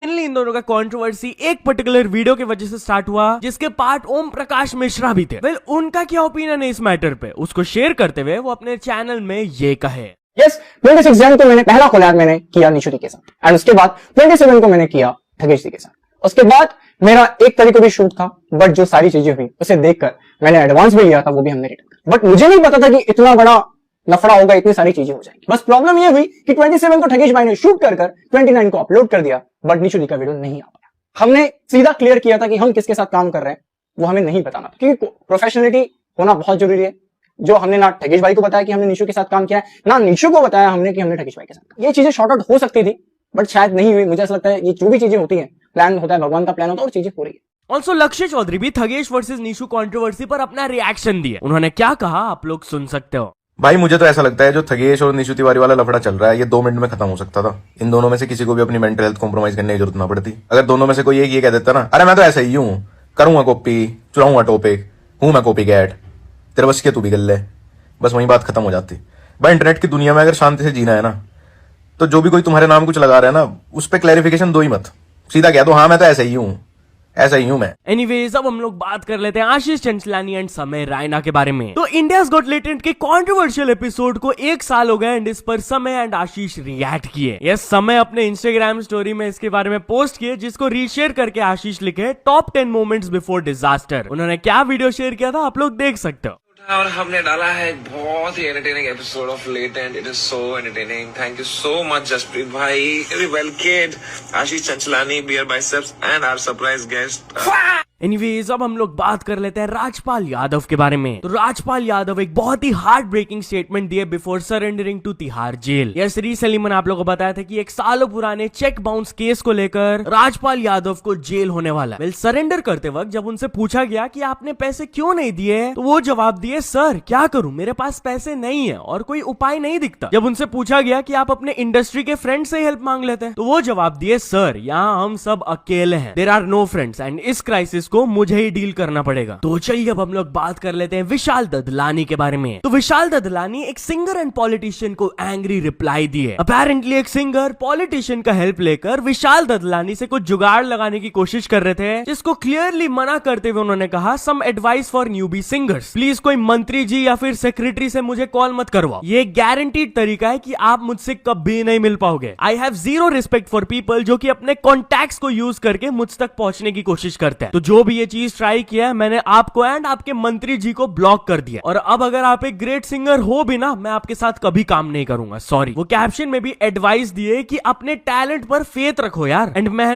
इन दोनों का कंट्रोवर्सी एक पर्टिकुलर वीडियो की वजह से स्टार्ट हुआ जिसके पार्ट ओम प्रकाश मिश्रा भी थे। वेल, उनका क्या ओपिनियन है इस मैटर पे, उसको शेयर करते हुए वो अपने चैनल में ये कहे। यस, 26 जन को मैंने पहला कोलैब मैंने किया निशु दी के साथ, एंड उसके बाद 27 को मैंने किया ठगेश दी के साथ। उसके बाद मेरा 1 तारीख को भी शूट था, बट जो सारी चीजें हुई उसे देखकर मैंने एडवांस भी लिया था, वो भी हमने रिटर्न। बट मुझे नहीं पता था कि इतना बड़ा लफड़ा होगा, इतनी सारी चीजें हो जाएंगी। बस प्रॉब्लम ये हुई कि 27 को ठगेश भाई ने शूट कर 29 को अपलोड कर दिया, बट निशु दी का वीडियो नहीं आ पाया। हमने सीधा क्लियर किया था कि हम किसके साथ काम कर रहे हैं वो हमें नहीं बताना, क्योंकि प्रोफेशनलिटी होना बहुत जरूरी है। जो हमने ना ठगेश भाई को बताया कि हमने निशु के साथ काम किया है, ना निशु को बताया हमने कि हमने ठगेश भाई के साथ। ये चीजें शॉर्ट आउट हो सकती थी, बट शायद नहीं हुई। मुझे ऐसा लगता है ये जो भी चीजें होती हैं, प्लान होता है, भगवान का प्लान होता है और चीजें हो रही है। ऑल्सो लक्ष्य चौधरी भी ठगेश वर्सेस निशु कंट्रोवर्सी पर अपना रिएक्शन दिए। उन्होंने क्या कहा आप लोग सुन सकते हो। भाई मुझे तो ऐसा लगता है जो ठगेश और निशु तिवारी वाला लफड़ा चल रहा है ये 2 मिनट में खत्म हो सकता था। इन दोनों में से किसी को भी अपनी मेंटल हेल्थ कॉम्प्रोमाइज करने की जरूरत ना पड़ती। अगर दोनों में से कोई एक ये कह देता ना, अरे मैं तो ऐसा ही हूँ, करूंगा कॉपी, चुराऊंगा टॉपिक, हूं मैं कॉपी कैट, तेरे बस के तू भी कर ले, बस वही बात खत्म हो जाती। भाई इंटरनेट की दुनिया में अगर शांति से जीना है ना, तो जो भी कोई तुम्हारे नाम कुछ लगा रहा है ना, उस पर क्लैरिफिकेशन दो ही मत, सीधा कह दो हाँ मैं तो ऐसा ही हूँ, ऐसा ही हूं मैं। एनीवेज, अब हम लोग बात कर लेते हैं आशीष चंचलानी एंड समय रायना के बारे में। तो इंडियाज गॉट लेटेंट के कंट्रोवर्शियल एपिसोड को 1 साल हो गए एंड इस पर समय एंड आशीष रिएक्ट किए। यस, समय अपने इंस्टाग्राम स्टोरी में इसके बारे में पोस्ट किए, जिसको रीशेयर करके आशीष लिखे टॉप 10 मोमेंट्स बिफोर डिजास्टर। उन्होंने क्या वीडियो शेयर किया था आप लोग देख सकते हो। और हमने डाला है एक बहुत ही entertaining episode of Latent. It is so entertaining. Thank you so much Jaspreet भाई, well kid, Ashish Chanchlani, Beer Biceps and our surprise guest. Anyways, अब हम लोग बात कर लेते हैं राजपाल यादव के बारे में। तो राजपाल यादव एक बहुत ही हार्ट ब्रेकिंग स्टेटमेंट दिए before surrendering to Tihar jail. Yes, recently मैंने आप लोगों को बताया था कि 1 सालों पुराने चेक बाउंस केस को लेकर राजपाल यादव को जेल होने वाला है। वेल, सरेंडर करते वक्त जब उनसे पूछा गया कि आपने पैसे क्यों नहीं दिए, तो वो जवाब दिए, सर क्या करूं, मेरे पास पैसे नहीं है और कोई उपाय नहीं दिखता। जब उनसे पूछा गया कि आप अपने इंडस्ट्री के फ्रेंड से हेल्प मांग लेते हैं, तो वो जवाब दिए, सर यहाँ हम सब अकेले हैं, there are no friends and इस क्राइसिस को मुझे ही डील करना पड़ेगा। तो चलिए अब हम लोग बात कर लेते हैं विशाल ददलानी के बारे में। तो विशाल ददलानी एक सिंगर एंड पॉलिटिशियन को एंग्री रिप्लाई दिए। अपेरेंटली एक सिंगर पॉलिटिशियन का हेल्प लेकर विशाल ददलानी से कुछ जुगाड़ लगाने की कोशिश कर रहे थे, जिसको क्लियरली मना करते हुए उन्होंने कहा, some advice for newbie singers, please कोई मंत्री जी या फिर सेक्रेटरी से मुझे कॉल मत करवाओ। ये गारंटीड तरीका है कि आप मुझसे कभी नहीं मिल पाओगे। I have zero respect for people जो कि अपने कॉन्टैक्ट्स को यूज करके मुझ तक पहुंचने की कोशिश करते हैं। तो जो भी ये चीज ट्राई किया है, मैंने आपको एंड आपके मंत्री जी को ब्लॉक कर दिया, और अब अगर आप एक ग्रेट सिंगर हो भी ना, मैं आपके साथ कभी काम नहीं करूंगा, सॉरी। वो कैप्शन में भी एडवाइस दिए कि अपने टैलेंट पर फेथ रखो यार। एंड मैं